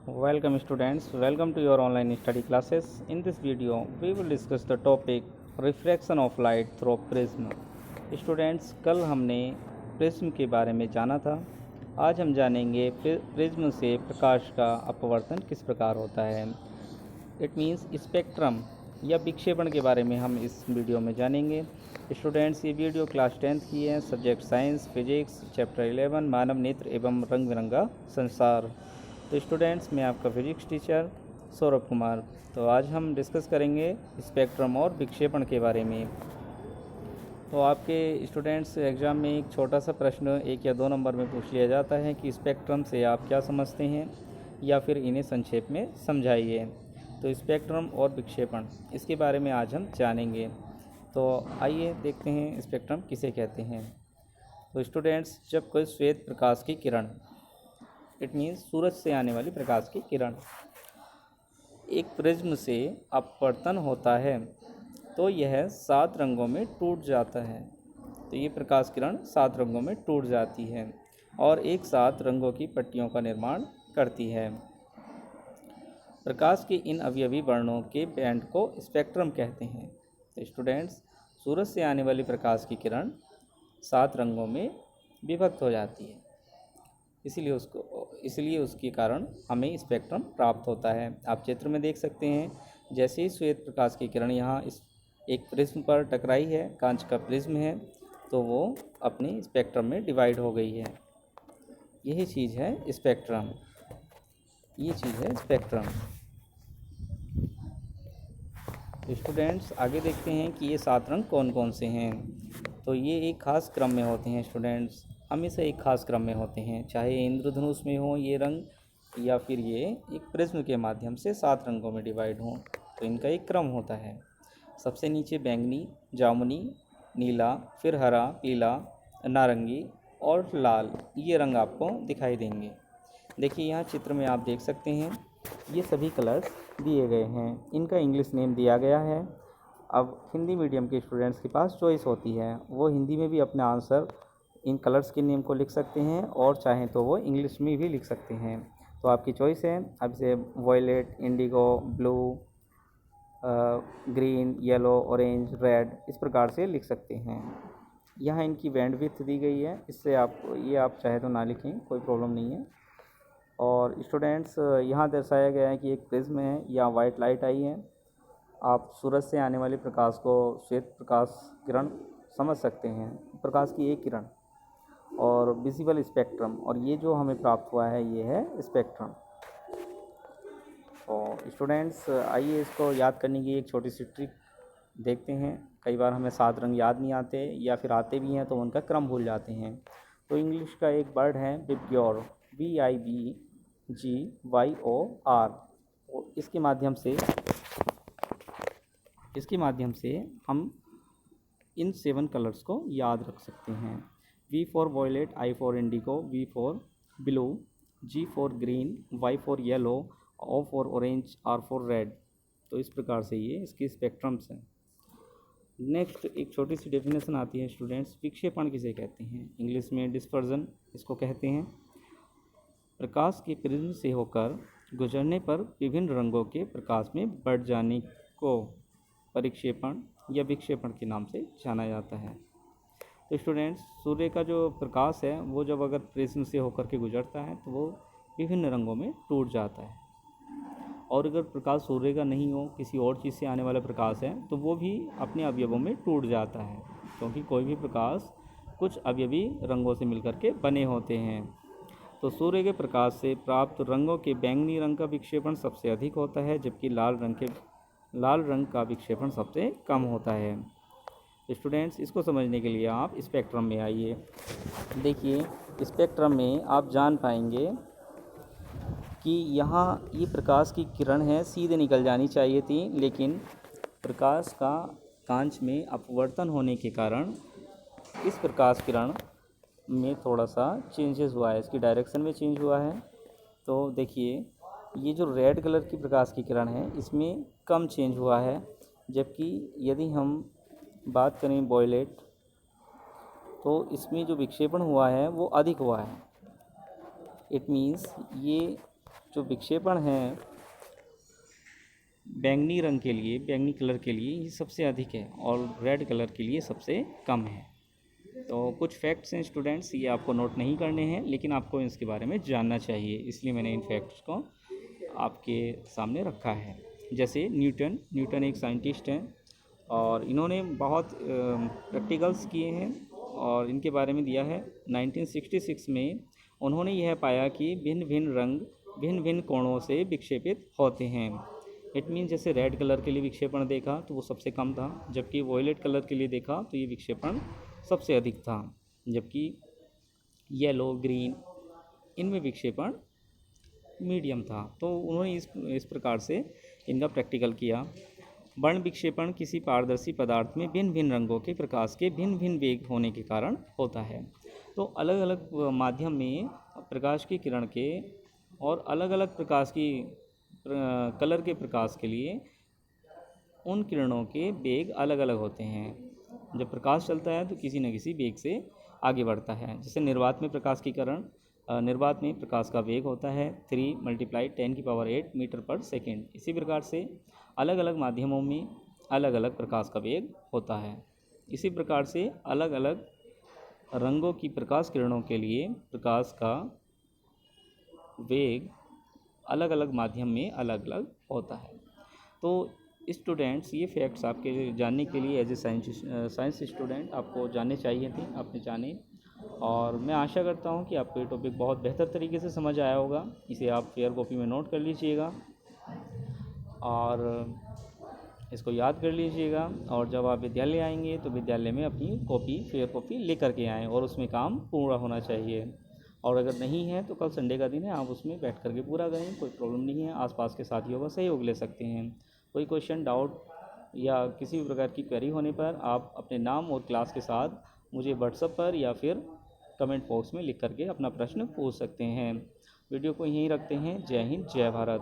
Welcome students, welcome to your online study classes. In this video, we will discuss the topic reflection of light through prism. Students, कल हमने prism के बारे में जाना था। आज हम जानेंगे प्रिज्म से प्रकाश का अपवर्तन किस प्रकार होता है। इट मीन्स स्पेक्ट्रम या विक्षेपण के बारे में हम इस वीडियो में जानेंगे। स्टूडेंट्स, ये वीडियो क्लास 10th की है, सब्जेक्ट साइंस, फिजिक्स, चैप्टर 11 मानव नेत्र एवं रंग बिरंगा संसार। तो स्टूडेंट्स, मैं आपका फिजिक्स टीचर सौरभ कुमार। तो आज हम डिस्कस करेंगे स्पेक्ट्रम और विक्षेपण के बारे में। तो आपके स्टूडेंट्स एग्ज़ाम में एक छोटा सा प्रश्न 1 या 2 नंबर में पूछ लिया जाता है कि स्पेक्ट्रम से आप क्या समझते हैं, या फिर इन्हें संक्षेप में समझाइए। तो स्पेक्ट्रम और विक्षेपण, इसके बारे में आज हम जानेंगे। तो आइए देखते हैं स्पेक्ट्रम किसे कहते हैं। तो स्टूडेंट्स, जब कोई श्वेत प्रकाश की किरण, इट मीन्स सूरज से आने वाली प्रकाश की किरण, एक प्रिज्म से अपवर्तन होता है तो यह 7 रंगों में टूट जाता है। तो ये प्रकाश किरण 7 रंगों में टूट जाती है और एक साथ रंगों की पट्टियों का निर्माण करती है। प्रकाश के इन अवयवी वर्णों के बैंड को स्पेक्ट्रम कहते हैं। तो स्टूडेंट्स, सूरज से आने वाली प्रकाश की किरण 7 रंगों में विभक्त हो जाती है, इसलिए उसके कारण हमें स्पेक्ट्रम प्राप्त होता है। आप चित्र में देख सकते हैं, जैसे ही श्वेत प्रकाश की किरण यहाँ इस एक प्रिज्म पर टकराई है, कांच का प्रिज्म है, तो वो अपने स्पेक्ट्रम में डिवाइड हो गई है। यही चीज़ है स्पेक्ट्रम, ये चीज़ है स्पेक्ट्रम। स्टूडेंट्स, आगे देखते हैं कि ये 7 रंग कौन कौन से हैं। तो ये एक खास क्रम में होते हैं स्टूडेंट्स, हमेशा एक खास क्रम में होते हैं, चाहे इंद्रधनुष में हो ये रंग, या फिर ये एक प्रिज्म के माध्यम से 7 रंगों में डिवाइड हों। तो इनका एक क्रम होता है। सबसे नीचे बैंगनी, जामुनी, नीला, फिर हरा, पीला, नारंगी और लाल, ये रंग आपको दिखाई देंगे। देखिए यहाँ चित्र में आप देख सकते हैं, ये सभी कलर्स दिए गए हैं, इनका इंग्लिश नेम दिया गया है। अब हिंदी मीडियम के स्टूडेंट्स के पास चॉइस होती है, वो हिंदी में भी अपना आंसर इन कलर्स के नेम को लिख सकते हैं, और चाहें तो वो इंग्लिश में भी लिख सकते हैं। तो आपकी चॉइस है, अब इसे violet, indigo, blue, green, yellow, orange, red, इस प्रकार से लिख सकते हैं। यहाँ इनकी बैंडविड्थ दी गई है, इससे आप चाहे तो ना लिखें, कोई प्रॉब्लम नहीं है। और स्टूडेंट्स, यहाँ दर्शाया गया है कि एक प्रिज्म है या वाइट लाइट आई है। आप सूरज से आने वाले प्रकाश को श्वेत प्रकाश किरण समझ सकते हैं, प्रकाश की एक किरण, और विजिबल स्पेक्ट्रम, और ये जो हमें प्राप्त हुआ है ये है स्पेक्ट्रम। तो स्टूडेंट्स, आइए इसको याद करने की एक छोटी सी ट्रिक देखते हैं। कई बार हमें 7 रंग याद नहीं आते, या फिर आते भी हैं तो उनका क्रम भूल जाते हैं। तो इंग्लिश का एक वर्ड है विबग्योर, VIBGYOR, और इसके माध्यम से हम इन 7 कलर्स को याद रख सकते हैं। V for violet, I for indigo, V for blue, G for green, Y for yellow, O for orange, R for red. तो इस प्रकार से ये इसकी स्पेक्ट्रम्स हैं। नेक्स्ट एक छोटी सी डेफिनेशन आती है स्टूडेंट्स, विक्षेपण किसे कहते हैं। इंग्लिश में डिस्पर्जन इसको कहते हैं। प्रकाश के प्रिज्म से होकर गुजरने पर विभिन्न रंगों के प्रकाश में बढ़ जाने को परिक्षेपण या विक्षेपण के नाम से जाना जाता है। तो स्टूडेंट्स, सूर्य का जो प्रकाश है वो जब अगर प्रिज्म से होकर के गुजरता है तो वो विभिन्न रंगों में टूट जाता है, और अगर प्रकाश सूर्य का नहीं हो, किसी और चीज़ से आने वाला प्रकाश है, तो वो भी अपने अवयवों में टूट जाता है, क्योंकि कोई भी प्रकाश कुछ अवयवी रंगों से मिलकर के बने होते हैं। तो सूर्य के प्रकाश से प्राप्त रंगों के बैंगनी रंग का विक्षेपण सबसे अधिक होता है, जबकि लाल रंग का विक्षेपण सबसे कम होता है। तो स्टूडेंट्स, इसको समझने के लिए आप स्पेक्ट्रम में आइए। देखिए, स्पेक्ट्रम में आप जान पाएंगे कि यहाँ ये प्रकाश की किरण है, सीधे निकल जानी चाहिए थी, लेकिन प्रकाश का कांच में अपवर्तन होने के कारण इस प्रकाश किरण में थोड़ा सा चेंजेस हुआ है, इसकी डायरेक्शन में चेंज हुआ है। तो देखिए, ये जो रेड कलर की प्रकाश की किरण है इसमें कम चेंज हुआ है, जबकि यदि हम बात करें वॉयलेट, तो इसमें जो विक्षेपण हुआ है वो अधिक हुआ है। इट मीन्स ये जो विक्षेपण है बैंगनी रंग के लिए, बैंगनी कलर के लिए ये सबसे अधिक है और रेड कलर के लिए सबसे कम है। तो कुछ फैक्ट्स हैं स्टूडेंट्स, ये आपको नोट नहीं करने हैं लेकिन आपको इसके बारे में जानना चाहिए, इसलिए मैंने इन फैक्ट्स को आपके सामने रखा है। जैसे न्यूटन एक साइंटिस्ट हैं और इन्होंने बहुत प्रैक्टिकल्स किए हैं और इनके बारे में दिया है। 1966 में उन्होंने यह पाया कि भिन्न भिन्न रंग भिन्न भिन्न कोणों से विक्षेपित होते हैं। इट मीन जैसे रेड कलर के लिए विक्षेपण देखा तो वो सबसे कम था, जबकि वॉयलेट कलर के लिए देखा तो ये विक्षेपण सबसे अधिक था, जबकि येलो ग्रीन इनमें विक्षेपण मीडियम था। तो उन्होंने इस प्रकार से इनका प्रैक्टिकल किया। वर्ण विक्षेपण किसी पारदर्शी पदार्थ में भिन्न भिन्न रंगों के प्रकाश के भिन्न भिन्न वेग होने के कारण होता है। तो अलग अलग माध्यम में प्रकाश की किरण के और अलग अलग प्रकाश की कलर के प्रकाश के लिए उन किरणों के वेग अलग अलग होते हैं। जब प्रकाश चलता है तो किसी न किसी वेग से आगे बढ़ता है। जैसे निर्वात में प्रकाश की किरण, निर्वात में प्रकाश का वेग होता है 3 × 10⁸ मीटर पर सेकेंड। इसी प्रकार से अलग अलग माध्यमों में अलग अलग प्रकाश का वेग होता है। इसी प्रकार से अलग अलग रंगों की प्रकाश किरणों के लिए प्रकाश का वेग अलग अलग माध्यम में अलग अलग होता है। तो स्टूडेंट्स ये फैक्ट्स आपके जानने के लिए एज ए साइंस स्टूडेंट आपको जानने चाहिए थे, आपने जाने। और मैं आशा करता हूँ कि आपको ये टॉपिक बहुत बेहतर तरीके से समझ आया होगा। इसे आप फेयर कॉपी में नोट कर लीजिएगा और इसको याद कर लीजिएगा, और जब आप विद्यालय आएंगे तो विद्यालय में अपनी कॉपी फेयर कॉपी ले करके आएँ और उसमें काम पूरा होना चाहिए। और अगर नहीं है तो कल संडे का दिन है, आप उसमें बैठ करके पूरा करें, कोई प्रॉब्लम नहीं है। आसपास के साथियों का सहयोग ले सकते हैं। कोई क्वेश्चन डाउट या किसी भी प्रकार की क्वेरी होने पर आप अपने नाम और क्लास के साथ मुझे व्हाट्सएप पर या फिर कमेंट बॉक्स में लिख करके अपना प्रश्न पूछ सकते हैं। वीडियो को यहीं रखते हैं। जय हिंद, जय भारत।